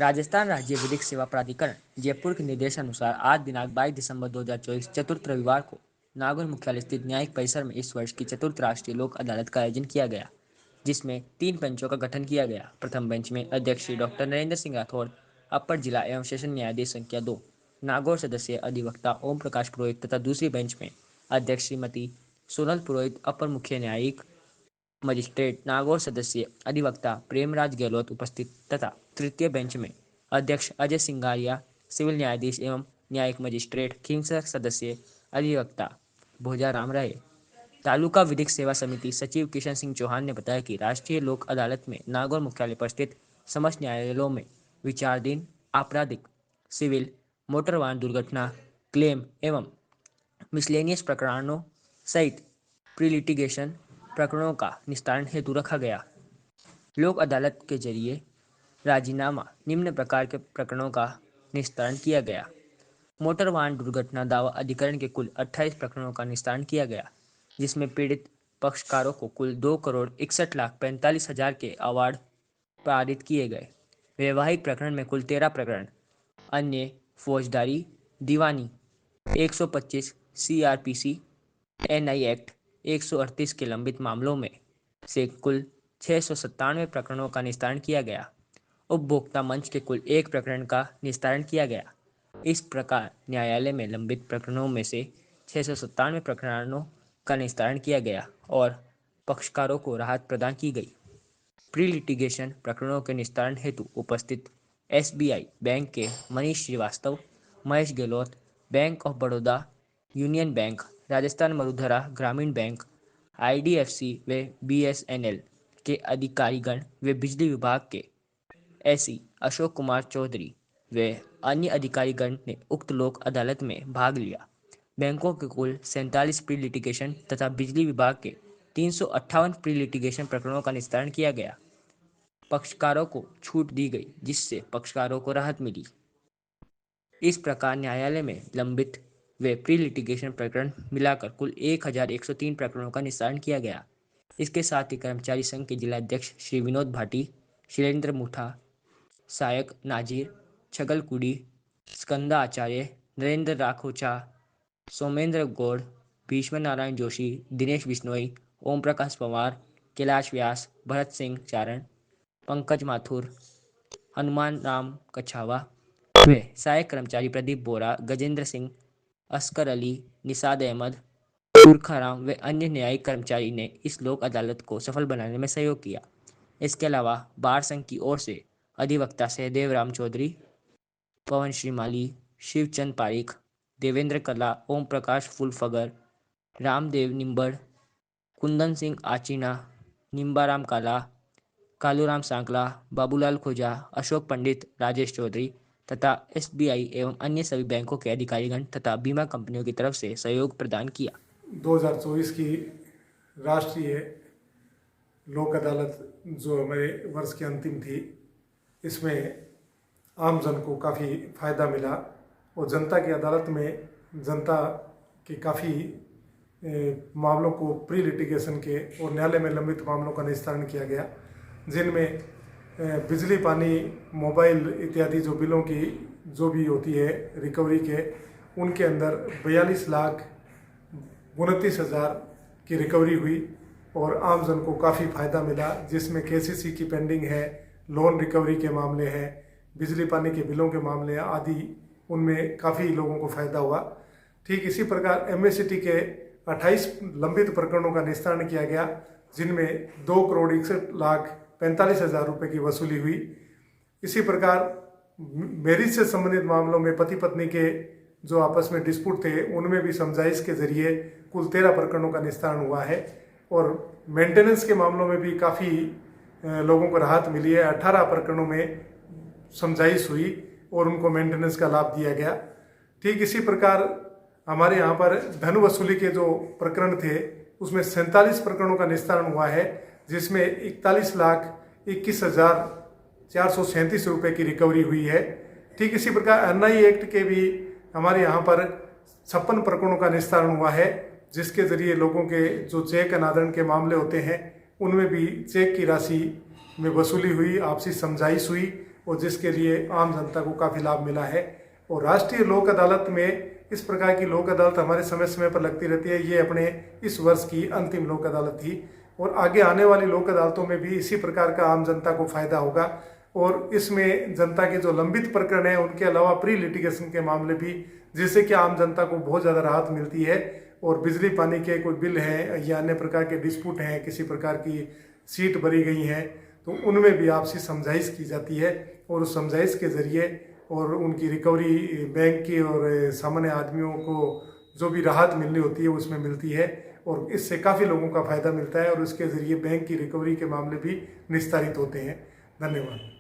राजस्थान राज्य विधिक सेवा प्राधिकरण जयपुर के निर्देशानुसार आज दिनांक 22 दिसंबर 2024 चतुर्थ रविवार को नागौर मुख्यालय स्थित न्यायिक परिसर में इस वर्ष की चतुर्थ राष्ट्रीय लोक अदालत का आयोजन किया गया, जिसमें 3 बेंचों का गठन किया गया। प्रथम बेंच में अध्यक्ष श्री डॉक्टर नरेंद्र सिंह राठौर, अपर जिला एवं सेशन न्यायाधीश संख्या 2 नागौर सदस्य अधिवक्ता ओम प्रकाश पुरोहित तथा दूसरी बेंच में अध्यक्ष श्रीमती सोनल पुरोहित, अपर मुख्य न्यायिक मजिस्ट्रेट नागौर सदस्य अधिवक्ता प्रेमराज गहलोत उपस्थित तथा तृतीय बेंच में अध्यक्ष अजय सिंगारिया, सिविल न्यायाधीश एवं न्यायिक मजिस्ट्रेट खींवसर सदस्य अधिवक्ता भोजाराम रहे। तालुका विधिक सेवा समिति सचिव किशन सिंह चौहान ने बताया कि राष्ट्रीय लोक अदालत में नागौर मुख्यालय पर स्थित समस्त न्यायालयों में विचाराधीन आपराधिक, सिविल, मोटर वाहन दुर्घटना, क्लेम एवं मिसलेनियस प्रकरणों सहित प्री लिटिगेशन प्रकरणों का निस्तारण हेतु रखा गया। लोक अदालत के जरिए राजीनामा निम्न प्रकार के प्रकरणों का निस्तारण किया गया। मोटर वाहन दुर्घटना दावा अधिकरण के कुल 28 प्रकरणों का निस्तारण किया गया, जिसमें पीड़ित पक्षकारों को कुल 2,61,45,000 के अवार्ड पारित किए गए। वैवाहिक प्रकरण में कुल 13 प्रकरण, अन्य फौजदारी, दीवानी 125 CRPC NI एक्ट 138 के लंबित मामलों में से कुल 697 प्रकरणों का निस्तारण किया गया। उपभोक्ता मंच के कुल 1 प्रकरण का निस्तारण किया गया। इस प्रकार न्यायालय में लंबित प्रकरणों में से 697 प्रकरणों का निस्तारण किया गया और पक्षकारों को राहत प्रदान की गई। प्री लिटिगेशन प्रकरणों के निस्तारण हेतु उपस्थित SBI बैंक के Manish Shrivastava, Mahesh Gehlot, bank of Baroda, union bank, Rajasthan Marudhara Gramin bank, IDFC व BSNL के अधिकारीगण व बिजली विभाग के SE अशोक कुमार चौधरी व अन्य अधिकारीगण ने उक्त लोक अदालत में भाग लिया। बैंकों के कुल 47 प्री लिटिगेशन तथा बिजली विभाग के 358 प्री लिटिगेशन प्रकरणों का निस्तारण किया गया। पक्षकारों को छूट दी गई, जिससे पक्षकारों को राहत मिली। इस प्रकार न्यायालय में लंबित व प्री लिटिगेशन प्रकरण मिलाकर कुल 1103 प्रकरणों का निस्तारण किया गया। इसके साथ ही कर्मचारी संघ के जिला अध्यक्ष श्री विनोद भाटी, शैलेंद्र मुठा, सहायक नाजिर, छगल कुड़ी, स्कंदा आचार्य, नरेंद्र राखोचा, सोमेंद्र गौड़, भीष्म नारायण जोशी, दिनेश बिश्नोई, ओम प्रकाश पवार, कैलाश व्यास, भरत सिंह चारण, पंकज माथुर, हनुमान राम कछावा व सहायक कर्मचारी प्रदीप बोरा, गजेंद्र सिंह, अस्कर अली, निसाद अहमद, पुरखाराम व अन्य न्यायिक कर्मचारी ने इस लोक अदालत को सफल बनाने में सहयोग किया। इसके अलावा बार संघ की ओर से अधिवक्ता सहदेव राम चौधरी, पवन श्रीमाली, शिवचंद पारिक, देवेंद्र कला, ओम प्रकाश फुलफगर, रामदेव निम्बड़, कुंदन सिंह आचीना, निम्बाराम काला, कालूराम सांकला, बाबूलाल खोजा, अशोक पंडित, राजेश चौधरी तथा SBI एवं अन्य सभी बैंकों के अधिकारीगण तथा बीमा कंपनियों की तरफ से सहयोग प्रदान किया। 2024 की राष्ट्रीय लोक अदालत जो हमारे वर्ष की अंतिम थी, इसमें आम जन को काफ़ी फ़ायदा मिला और जनता की अदालत में जनता के काफ़ी मामलों को प्री लिटिगेशन के और न्यायालय में लंबित मामलों का निस्तारण किया गया, जिनमें बिजली, पानी, मोबाइल इत्यादि जो बिलों की जो भी होती है रिकवरी के, उनके अंदर 42,29,000 की रिकवरी हुई और आम जन को काफ़ी फ़ायदा मिला, जिसमें KCC की पेंडिंग है, लोन रिकवरी के मामले हैं, बिजली पानी के बिलों के मामले आदि, उनमें काफ़ी लोगों को फ़ायदा हुआ। ठीक इसी प्रकार MACT के 28 लंबित प्रकरणों का निस्तारण किया गया, जिनमें 2,61,45,000 रुपये की वसूली हुई। इसी प्रकार मैरिज से संबंधित मामलों में पति पत्नी के जो आपस में डिस्प्यूट थे, उनमें भी समझाइश के जरिए कुल 13 प्रकरणों का निस्तारण हुआ है और मेंटेनेंस के मामलों में भी काफ़ी लोगों को राहत मिली है। 18 प्रकरणों में समझाइश हुई और उनको मेंटेनेंस का लाभ दिया गया। ठीक इसी प्रकार हमारे यहाँ पर धन वसूली के जो प्रकरण थे, उसमें 47 प्रकरणों का निस्तारण हुआ है, जिसमें 41,21,437 रुपये की रिकवरी हुई है। ठीक इसी प्रकार NI एक्ट के भी हमारे यहाँ पर 56 प्रकरणों का निस्तारण हुआ है, जिसके जरिए लोगों के जो चेक अनादरण के मामले होते हैं, उनमें भी चेक की राशि में वसूली हुई, आपसी समझाइश हुई और जिसके लिए आम जनता को काफ़ी लाभ मिला है। और राष्ट्रीय लोक अदालत में इस प्रकार की लोक अदालत हमारे समय समय पर लगती रहती है। ये अपने इस वर्ष की अंतिम लोक अदालत थी और आगे आने वाली लोक अदालतों में भी इसी प्रकार का आम जनता को फायदा होगा। और इसमें जनता के जो लंबित प्रकरण हैं उनके अलावा प्री लिटिगेशन के मामले भी, जिससे कि आम जनता को बहुत ज़्यादा राहत मिलती है। और बिजली पानी के कोई बिल हैं या अन्य प्रकार के डिस्प्यूट हैं, किसी प्रकार की सीट भरी गई हैं, तो उनमें भी आपसी समझाइश की जाती है और उस समझाइश के ज़रिए और उनकी रिकवरी बैंक की और सामान्य आदमियों को जो भी राहत मिलनी होती है उसमें मिलती है। और इससे काफ़ी लोगों का फायदा मिलता है और उसके ज़रिए बैंक की रिकवरी के मामले भी निस्तारित होते हैं। धन्यवाद।